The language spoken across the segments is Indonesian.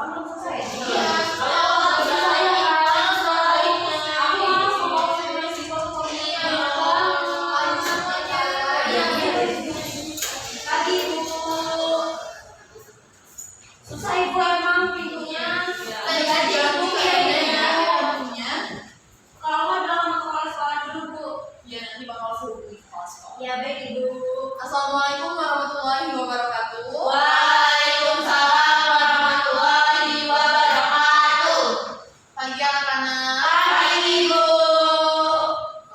kan belum selesai. Iya. Ya baik Ibu. Assalamualaikum warahmatullahi wabarakatuh. Waalaikumsalam warahmatullahi wabarakatuh. Pagi anak-anak. Pagi Ibu.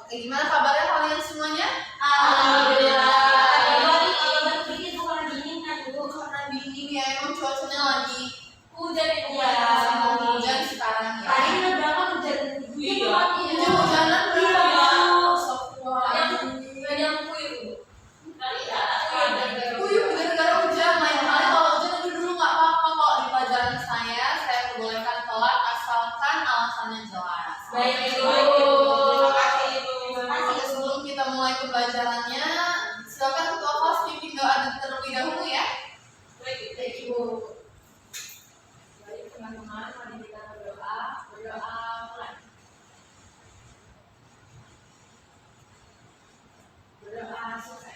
Oke, gimana kabarnya kalian semuanya? Alhamdulillah. Tadi kalau berpikir itu karena dingin kan Ibu? Karena dingin ya, emang cuacanya lagi Hujan Ibu. musim hujan sekarang ya. Tadi kita berangkat hujan. Iya. Hujan-hujanan Iya. Astagfirullah. Yang Kuyup gara-gara hujan. Lain kali kalau hujan itu dulu nggak apa-apa kok di pelajaran saya perbolehkan telat asalkan alasannya jelas. Baik Ibu. Terima kasih Ibu. Terima kasih. Sebelum kita mulai pembelajarannya, silakan ketua kelas pimpin doa terlebih dahulu ya. Baik Ibu. Baik teman-teman, mari kita berdoa. Berdoa mulai. Berdoa selesai.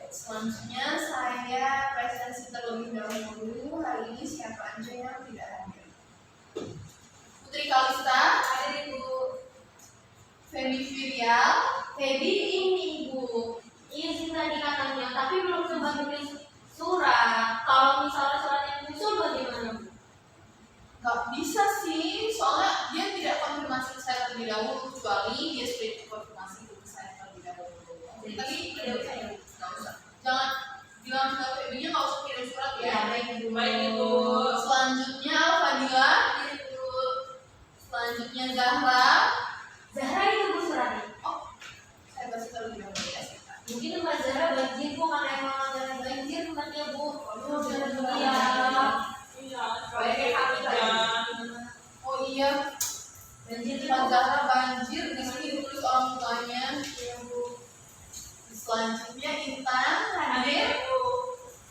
Selanjutnya saya presentasi terlebih dahulu. Hari ini siapa aja yang tidak hadir? Putri Kalista, Hadir Ibu. Febi Virial, Febi ini Ibu. Iya sih tadi katanya, tapi belum sempat nulis surat. Kalau misalnya surat yang nyusul bagaimana Bu? nggak bisa sih, soalnya dia tidak konfirmasi ke saya terlebih dahulu kecuali dia sudah konfirmasi ke saya terlebih dahulu. Tapi tidak usah ya, nggak usah. Jangan bilang ke Febinya nggak usah kirim surat ya. baik Ibu. Selanjutnya Fadila, selanjutnya Zahra. Zahra itu Bu suratnya. Oh, saya kasih terlebih dahulu ya. Mungkin Mbak Zahra banjir Bu, karena emang ada banjir tempatnya Bu. Oh, Iya. Oh iya, Banjir Mbak Zahra banjir di sini tulis orang tuanya. Selanjutnya Intan hadir.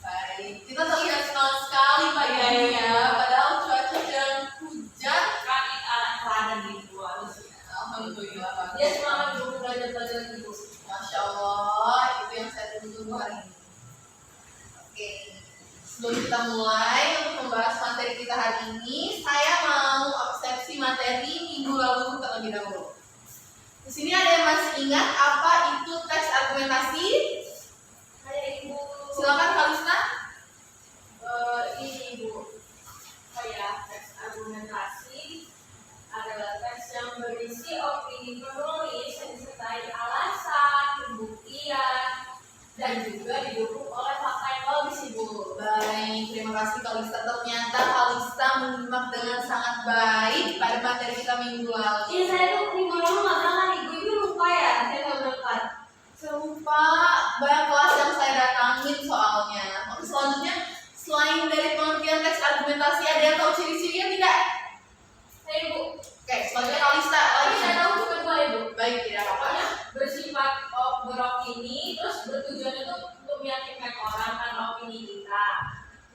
Baik, kita terlihat senang sekali pagi ini ya. Padahal cuaca sedang hujan. Alhamdulillah. Dia semangat Bu belajar Ibu. Masya Allah, itu yang saya tunggu hari ini. Oke, sebelum kita mulai untuk membahas materi kita hari ini, saya mau absensi materi minggu lalu terlebih dahulu. Di sini ada yang masih ingat apa itu teks argumentasi? Ibu. Silakan Kalista. Ini Ibu. Teks argumentasi adalah teks yang berisi opini penulis yang disertai alasan, pembuktian, dan juga didukung oleh fakta yang logis Ibu. Baik, terima kasih Kalista. Ternyata Kalista menyimak dengan sangat baik pada materi kita minggu lalu. Iya, saya tuh minggu lalu nggak berangkat Ibu lupa ya, saya nggak berangkat. Lupa banyak kelas yang saya datangin soalnya. Oke, selanjutnya selain dari pengertian teks argumentasi ada yang tahu ciri-cirinya tidak? Saya Ibu. Oke, selanjutnya Kalista Tapi lagi. saya tahu cuma dua Ibu. Baik, tidak apa-apa. Pokoknya bersifat beropini, terus bertujuan itu untuk meyakinkan orang karena opini kita.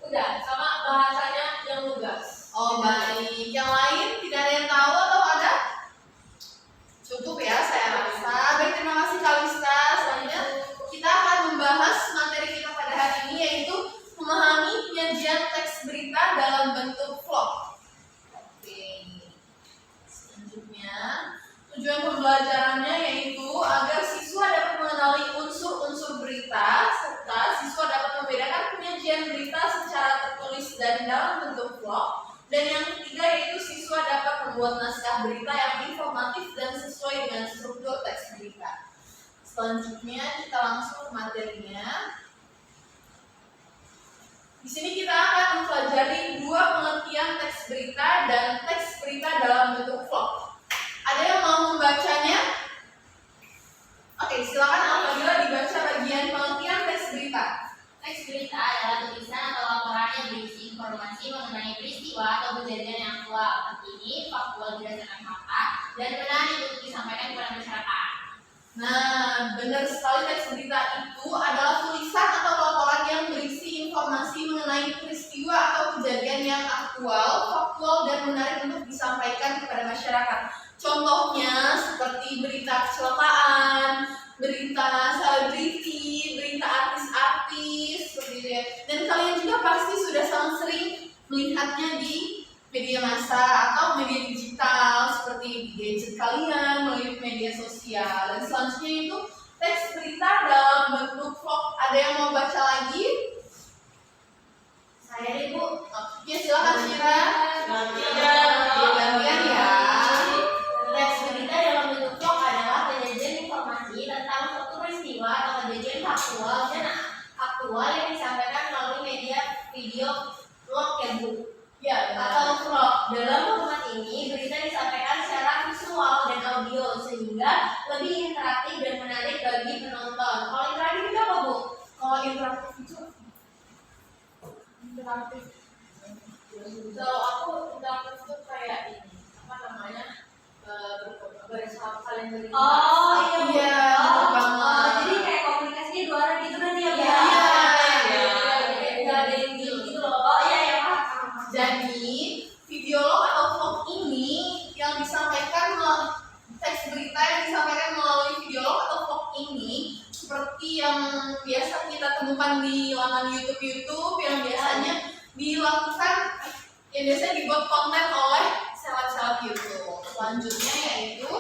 Udah, sama bahasanya yang lugas. Oh baik, yang lain tidak ada yang tahu atau ada? Cukup ya, saya rasa. Baik, terima kasih Kalista. Selanjutnya kita akan membahas materi kita pada hari ini yaitu memahami penyajian teks berita dalam bentuk vlog. Oke. Selanjutnya tujuan pembelajarannya yaitu agar siswa dapat mengenali unsur-unsur berita serta siswa dapat membedakan penyajian berita secara tertulis dan dalam bentuk vlog. Dan yang ketiga yaitu siswa dapat membuat naskah berita yang informatif dan sesuai dengan struktur teks berita. Selanjutnya kita langsung ke materinya. Di sini kita akan mempelajari dua pengertian teks berita dan teks berita dalam bentuk vlog. Ada yang mau membacanya? Oke, silakan Alfadila dibaca bagian pengertian teks berita. Teks berita adalah tulisan atau laporan yang berisi informasi mengenai peristiwa atau kejadian yang aktual, terkini, faktual berdasarkan fakta, dan menarik untuk disampaikan kepada masyarakat. Nah, benar sekali, teks berita itu adalah tulisan atau laporan yang berisi informasi mengenai peristiwa atau kejadian yang aktual, faktual, dan menarik untuk disampaikan kepada masyarakat. Contohnya seperti berita kecelakaan, berita selebriti, berita artis-artis, seperti itu ya. Dan kalian juga pasti sudah sangat sering melihatnya di media massa atau media digital seperti di gadget kalian, melalui media sosial. Dan selanjutnya itu teks berita dalam bentuk vlog. Ada yang mau baca lagi? Saya nih Bu. Ya silakan Syira. Gantian ya. Teks berita dalam bentuk vlog adalah penyajian informasi tentang suatu peristiwa atau kejadian faktual dan aktual yang disampaikan melalui media video vlog ya Bu. Ya, Atau vlog. Dalam format ini berita disampaikan secara visual dan audio sehingga lebih interaktif dan menarik bagi penonton. Kalau interaktif itu apa Bu? kalau interaktif itu interaktif. Kalau aku interaktif itu kayak ini, apa namanya? Bersama kalian berita. Oh iya, betul banget. Jadi kayak komunikasinya dua arah gitu berarti ya Bu? Iya, Nggak ada yang gitu loh. Oh iya ya Pak. Jadi video log atau vlog ini yang disampaikan teks berita yang disampaikan melalui video log atau vlog ini seperti yang biasa kita temukan di laman YouTube yang biasanya dilakukan, yang biasanya dibuat konten oleh seleb-seleb YouTube. Selanjutnya yaitu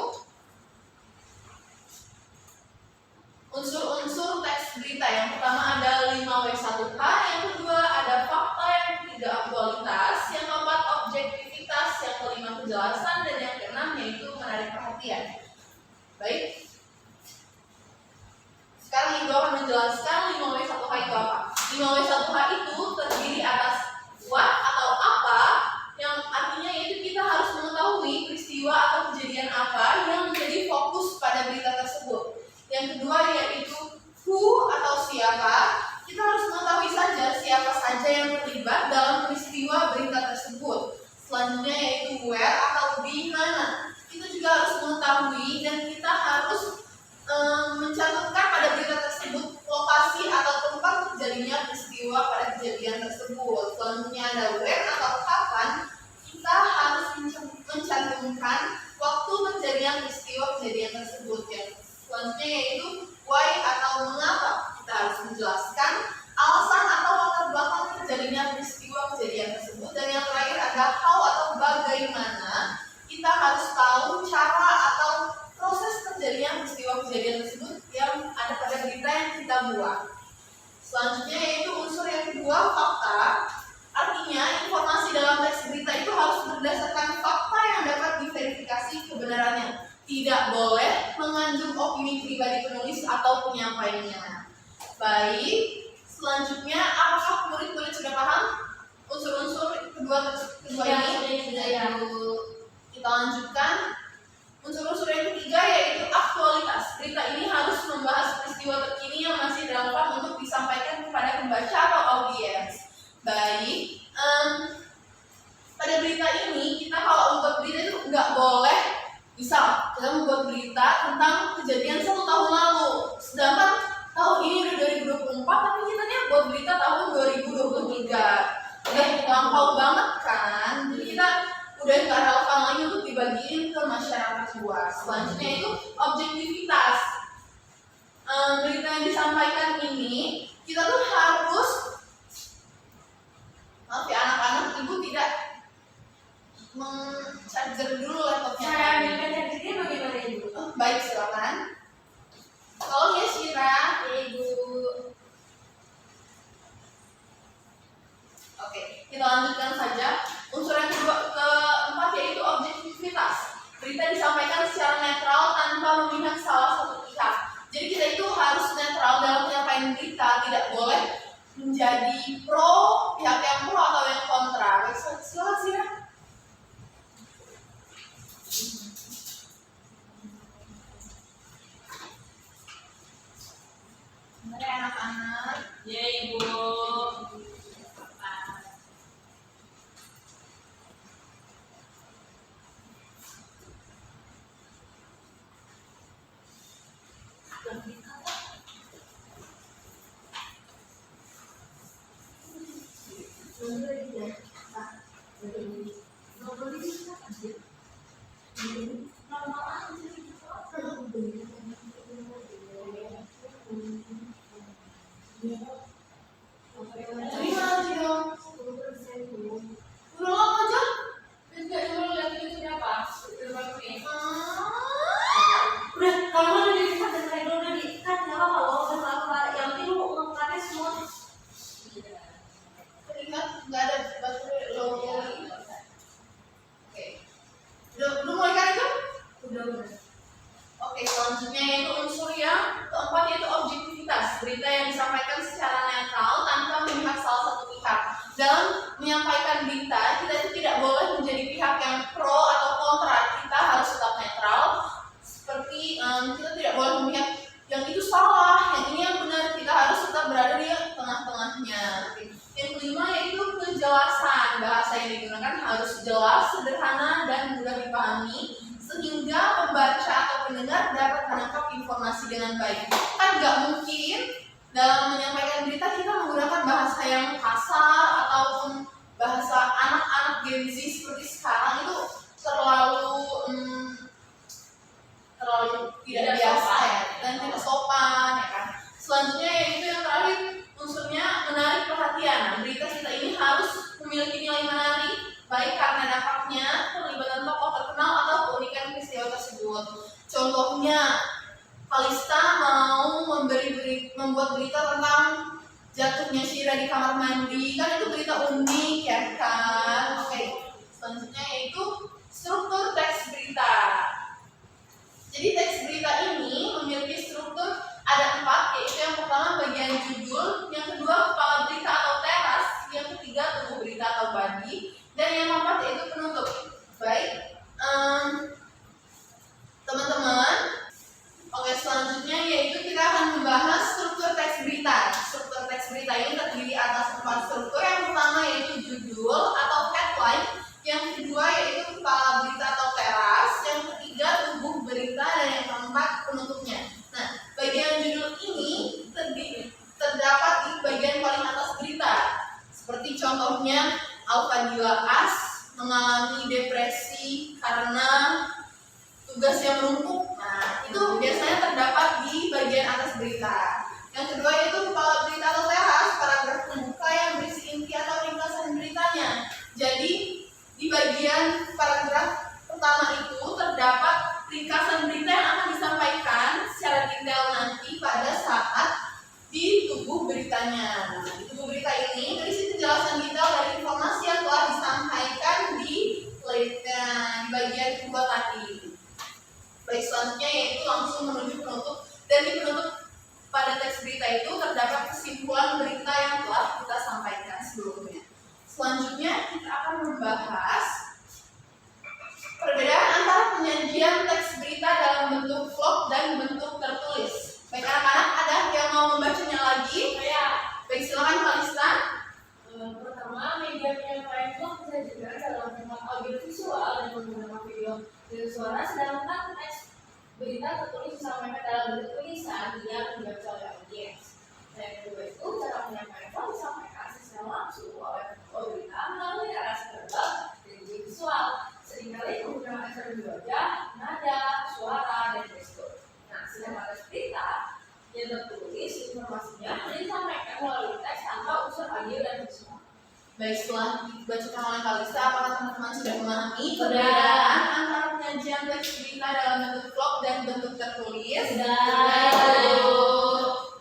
unsur-unsur teks berita. Yang pertama ada 5W1H, yang kedua ada fakta, yang ketiga aktualitas, yang keempat objektivitas, yang kelima kejelasan, dan yang keenam yaitu menarik perhatian. Baik. Sekarang Ibu akan menjelaskan 5W1H itu apa. 5W1H itu terdiri atas what atau apa, yang artinya yaitu kita harus mengetahui peristiwa atau kejadian apa yang menjadi fokus pada berita tersebut. Yang kedua yaitu who atau siapa. Kita harus mengetahui saja siapa saja yang terlibat dalam peristiwa berita tersebut. Selanjutnya yaitu where atau di mana. Kita juga harus mengetahui dan kita harus mencantumkan pada berita tersebut lokasi atau tempat terjadinya peristiwa pada kejadian tersebut. Selanjutnya ada when atau kapan. Kita harus mencantumkan waktu terjadinya peristiwa kejadian tersebut. Selanjutnya yaitu why atau mengapa. Kita harus menjelaskan alasan atau latar belakang terjadinya peristiwa kejadian tersebut. Dan yang terakhir ada how atau bagaimana. Kita harus tahu cara atau proses terjadinya peristiwa kejadian tersebut yang ada pada berita yang kita buat. Selanjutnya yaitu unsur yang kedua, fakta. Artinya informasi dalam teks berita itu harus berdasarkan fakta yang dapat diverifikasi kebenarannya. Tidak boleh mengandung opini pribadi penulis atau penyampainya. Baik, selanjutnya apakah murid-murid sudah paham unsur-unsur kedua ini? Ya. Kita lanjutkan. Unsur-unsur yang ketiga yaitu aktualitas. Berita ini harus membahas peristiwa terkini yang masih relevan untuk disampaikan kepada pembaca atau audiens. Baik, pada berita ini kita kalau membuat berita itu nggak boleh, misal kita membuat berita tentang kejadian 1 tahun lalu, sedangkan tahun ini udah 2024 tapi kita buat berita tahun 2023. Udah gampang banget kan? Jadi kita udah nggak relevan lagi untuk dibagiin ke masyarakat luas. Selanjutnya itu objektivitas. Berita yang disampaikan ini kita tuh harus, maaf ya anak-anak, ibu tidak charger dulu laptopnya. Cara ambilkan chargernya bagaimana Ibu? Baik, silakan. Tolong ya Syira. Ya Ibu. Oke, kita lanjutkan saja. Unsur yang keempat yaitu objektivitas. Berita disampaikan secara netral tanpa memihak salah satu pihak. Jadi kita itu harus netral dalam penyampaian berita, tidak boleh menjadi pro, pihak yang pro atau yang kontra. Silakan Syira. Mari anak-anak. Ya Ibu. Thank you. bahasa yang digunakan harus jelas, sederhana, dan mudah dipahami sehingga pembaca atau pendengar dapat menangkap informasi dengan baik. Kan nggak mungkin dalam menyampaikan berita kita menggunakan bahasa yang kasar ataupun bahasa anak-anak Gen Z seperti sekarang. Itu terlalu tidak biasa ya, dan tidak sopan ya kan. Selanjutnya yaitu yang terakhir, unsurnya menarik perhatian. Nah, berita kita ini harus memiliki nilai menarik, baik karena dampaknya, terlibatan tokoh terkenal, atau keunikan peristiwa tersebut. Contohnya, Kalista mau membuat berita tentang jatuhnya Shira di kamar mandi, kan itu berita unik ya kan. Oke, selanjutnya yaitu struktur teks berita. Jadi teks berita ini memiliki struktur ada 4, yaitu yang pertama bagian judul, yang kedua kepala berita atau teras, yang ketiga tubuh berita atau body, dan yang keempat yaitu penutup. Baik, teman-teman. Oke, selanjutnya yaitu kita akan membahas struktur teks berita. Struktur teks berita ini terdiri atas 4 struktur. Yang pertama yaitu judul atau headline, yang kedua yaitu kepala berita atau teras, yang ketiga tubuh berita, dan yang keempat penutupnya. Nah, bagian judul ini terdapat di bagian paling atas berita. Seperti contohnya, Alfadila As mengalami depresi karena tugas yang menumpuk. Nah, itu biasanya terdapat di bagian atas berita. Yang kedua yaitu kepala berita atau teras, paragraf pembuka yang berisi inti atau ringkasan beritanya. Jadi di bagian paragraf pertama itu terdapat ringkasan berita yang akan disampaikan secara detail nanti pada saat di tubuh beritanya. Nah, di tubuh berita ini berisi penjelasan detail dari informasi yang telah disampaikan di bagian kedua tadi. Baik, selanjutnya yaitu langsung menuju penutup, dan di penutup pada teks berita itu terdapat kesimpulan berita yang telah kita sampaikan sebelumnya. Selanjutnya kita akan membahas perbedaan antara penyajian teks berita dalam bentuk vlog dan bentuk tertulis. Baik anak-anak, ada yang mau membacanya lagi? Saya Baik, silakan Kalista. pertama, media penyampaian vlog disajikan dalam format audio visual dan menggunakan video dan suara, sedangkan teks berita tertulis disampaikan dalam bentuk tulisan yang dibaca oleh audiens. Dan yang kedua itu cara penyampaian vlog disampaikan secara langsung oleh berita melalui narasi verbal dan juga visual, seringkali menggunakan ekspresi wajah, nada, suara, dan gestur. Nah, sedangkan teks berita yang tertulis informasinya hanya disampaikan melalui teks tanpa unsur audio dan visual. Baik, setelah dibacakan oleh Kalista, apakah teman-teman sudah memahami perbedaan antara penyajian teks berita dalam bentuk vlog dan bentuk tertulis?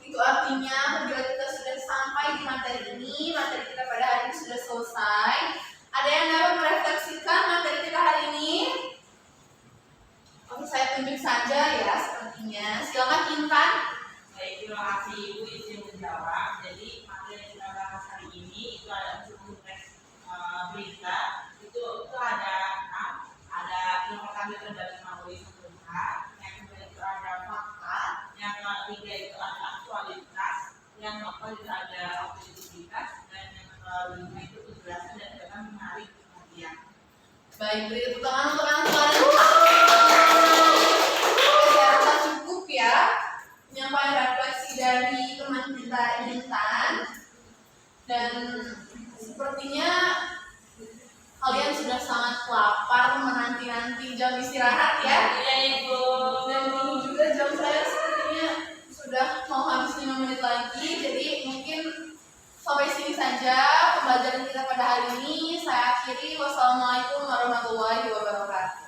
Itu artinya apabila kita sudah sampai di materi ini, materi kita pada hari ini sudah selesai. Ada yang dapat merefleksikan materi kita hari ini? Oke, saya tunjuk saja ya sepertinya. Silakan Intan. Baik, terima kasih Ibu izin menjawab. Jadi materi yang kita bahas hari ini itu ada unsur teks berita. Itu ada yang pertama itu ada menulis berita, yang kedua itu ada fakta, yang ketiga itu ada aktualitas, yang keempat itu ada objektivitas, dan yang kelima itu kejelasan dan data menarik perhatian. Baik, beri tepuk tangan untuk anak-anak. Saya rasa cukup ya penyampaian refleksi dari teman kita Intan, dan sepertinya kalian sudah sangat lapar menanti-nanti jam istirahat ya. Iya, Ibu. Dan ini juga jam saya sepertinya sudah mau habis 5 menit lagi, jadi mungkin sampai sini saja pembelajaran kita pada hari ini. Saya akhiri. Wassalamualaikum warahmatullahi wabarakatuh.